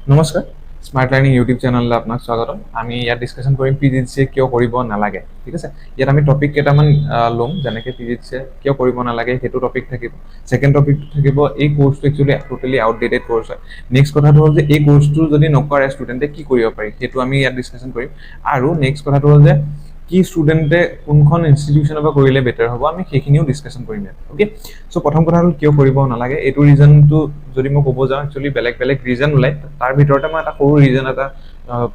নমস্কাৰ smart learning YouTube চেনেললৈ আপোনাক স্বাগতম আমি ইয়াত ডিছকাশ্যন কৰিম PGDCA কিয় কৰিব নালাগে ঠিক আছে ইয়াত আমি টপিক কেইটামান ল'ম যেনেকৈ PGDCA কিয় কৰিব নালাগে সেইটো টপিক থাকিব সেকেন্ড টপিকটো থাকিব এই কোৰ্সটো একচুয়ালি টোটালি আউটডেটেড কোৰ্স হয় নেক্সট কথাটো হ'ল যে এই কোৰ্সটো যদি নকৰে ষ্টুডেণ্টে কি কৰিব পাৰি সেইটো আমি ইয়াত ডিছকাশ্যন কৰিম আৰু নেক্সট কথাটো হ'ল যে কি ষ্টুডেণ্টে কোনখন ইনষ্টিটিউচনৰ পৰা কৰিলে বেটাৰ হ'ব আমি সেইখিনিও ডিছকাশ্যন কৰিম ইয়াত ওকে সো প্ৰথম কথা হ'ল কিয় কৰিব নালাগে এইটো ৰিজনটো যদি মই ক'ব যাওঁ একচুয়ালি বেলেগ ৰিজন ওলাই তাৰ ভিতৰতে মই এটা সৰু ৰিজন এটা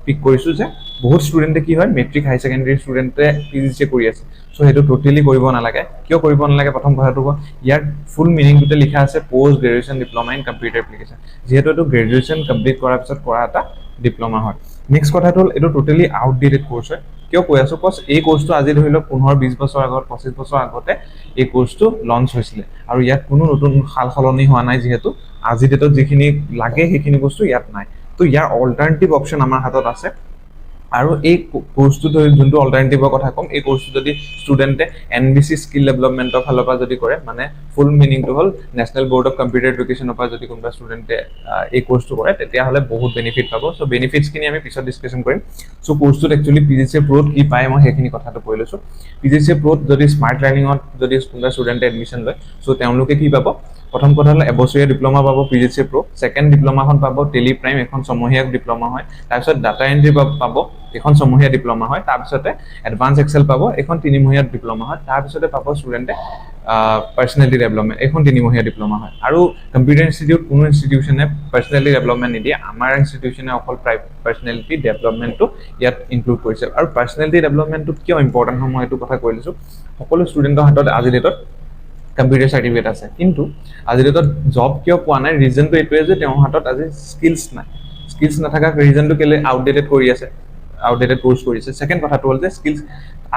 পিক কৰিছো যে বহুত ষ্টুডেণ্টে কি হয় মেট্ৰিক হাই সেকেন্ডাৰী ষ্টুডেণ্টে PGDCA কৰি আছে সো সেইটো টোটালি কৰিব নালাগে কিয় কৰিব নালাগে প্ৰথম কথাটো ইয়াৰ ফুল মিনিংটোতে লিখা আছে post graduation diploma in computer application যেহেতু এইটো গ্ৰেজুৱেচন কমপ্লিট কৰাৰ পিছত কৰা এটা ডিপ্লোমা হয় নেক্সট কথাটো হ'ল এইটো টোটালি আউটডেটেড কোৰ্স হয় কিয় কৈ আছো কজ এই কোৰ্সটো আজি ধৰি লওক 15-20 বছৰ আগত 25 বছৰ আগতে এই কোৰ্সটো লঞ্চ হৈছিলে আৰু ইয়াত কোনো নতুন সাল সলনি হোৱা নাই যেহেতু আজি ডেটত যিখিনি লাগে সেইখিনি বস্তু ইয়াত নাই তো ইয়াৰ অল্টাৰনেটিভ অপচন আমাৰ হাতত আছে আৰু এই কোৰ্সটো যোনটো অল্টাৰনেটিভৰ কথা কম এই কোৰ্সটো যদি ষ্টুডেণ্টে NBC স্কিল ডেভেলপমেন্টৰ ফালৰ পৰা যদি কৰে মানে ফুল মিনিংটো হ'ল নেশ্যনেল বোৰ্ড অফ কম্পিউটাৰ এডুকেশ্যনৰ পৰা যদি কোনোবা ষ্টুডেণ্টে এই কোৰ্সটো কৰে তেতিয়াহ'লে বহুত বেনিফিট পাব সো বেনিফিটছখিনি আমি পিছত ডিছকাশ্যন কৰিম সো কোৰ্সটোত একচুয়ালি PGDCA প্ৰোত কি পায় মই সেইখিনি কথাটো কৈ লৈছো PGDCA প্ৰোত যদি স্মাৰ্ট লাৰ্নিঙত যদি কোনোবা ষ্টুডেণ্টে এডমিশ্যন লয় সো তেওঁলোকে কি পাব প্ৰথম কথা হ'ল এবছৰীয়া ডিপ্লোমা পাব PGDCA প্ৰো সেকেন্ড ডিপ্লোমাখন পাব টেলি প্ৰাইম এখন ছমহীয়া ডিপ্লোমা হয় তাৰপিছত ডাটা এন্ট্ৰি পাব এখন ছমহীয়া ডিপ্লোমা হয় তাৰপিছতে এডভান্স এক্সেল পাব এখন তিনিমহীয়া ডিপ্লোমা হয় তাৰপিছতে পাব ষ্টুডেণ্টে পাৰ্সনেলিটি ডেভেলপমেন্ট এখন তিনিমহীয়া ডিপ্লোমা হয় আৰু কম্পিউটাৰ ইনষ্টিটিউট কোনো ইনষ্টিটিউচনে পাৰ্সনেলিটি ডেভেলপমেন্ট নিদিয়ে আমাৰ ইনষ্টিটিউচনে অকল পাৰ্সনেলিটি ডেভেলপমেন্টটো ইয়াত ইনক্লুড কৰিছে আৰু পাৰ্সনেলিটি ডেভেলপমেন্টটো কিয় ইম্পৰ্টেন্ট হয় মই এইটো কথা কৈ লৈছো সকলো ষ্টুডেণ্টৰ হাতত আজি ডেটত কম্পিউটাৰ সাৰ্টিফিকেট আছে কিন্তু আজি ডেটত জব কিয় পোৱা নাই ৰিজনটো এইটোৱে যে তেওঁৰ হাতত আজি স্কিলছ নাই স্কিলছ নাথাকা ৰিজনটো কেলে আউটডেটেড কৰি আছে আউটডেটেড কোৰ্স কৰিছে সেকেন্ড কথাটো হ'ল যে স্কিলছ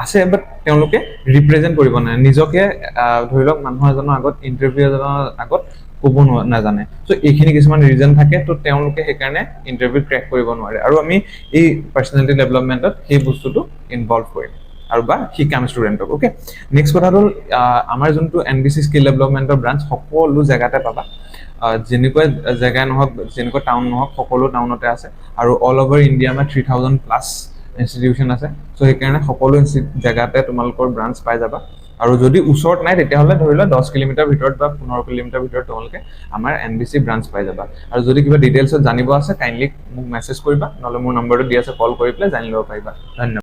আছে বাট তেওঁলোকে ৰিপ্ৰেজেন্ট কৰিব নাই নিজকে ধৰি লওক মানুহ এজনৰ আগত ইন্টাৰভিউ এজনৰ আগত ক'ব নাজানে সো এইখিনি কিছুমান ৰিজন থাকে তো তেওঁলোকে সেইকাৰণে ইন্টাৰভিউ ক্ৰেক কৰিব নোৱাৰে আৰু আমি এই পাৰ্সনেলিটি ডেভেলপমেন্টত সেই বস্তুটো ইনভলভ কৰিম আৰু বা শিকাম ষ্টুডেণ্টক ওকে নেক্সট কথাটো হ'ল আমাৰ যোনটো NBC স্কিল ডেভেলপমেন্টৰ ব্ৰাঞ্চ সকলো জেগাতে পাবা যেনেকুৱা জেগা নহওক যেনেকুৱা টাউন নহওক সকলো টাউনতে আছে আৰু অল ওভাৰ ইণ্ডিয়া আমাৰ 3000+ ইনষ্টিটিউচন আছে সো সেইকাৰণে সকলো জেগাতে তোমালোকৰ ব্ৰাঞ্চ পাই যাবা আৰু যদি ওচৰত নাই তেতিয়াহ'লে ধৰি লোৱা 10 কিলোমিটাৰ ভিতৰত বা 15 কিলোমিটাৰ ভিতৰত তোমালোকে আমাৰ NBC ব্ৰাঞ্চ পাই যাবা আৰু যদি কিবা ডিটেইলছত জানিব আছে কাইন্ডলি মোক মেছেজ কৰিবা নহলে মোৰ নম্বৰটো দি আছে কল কৰি পেলাই জানি ল'ব পাৰিবা ধন্যবাদ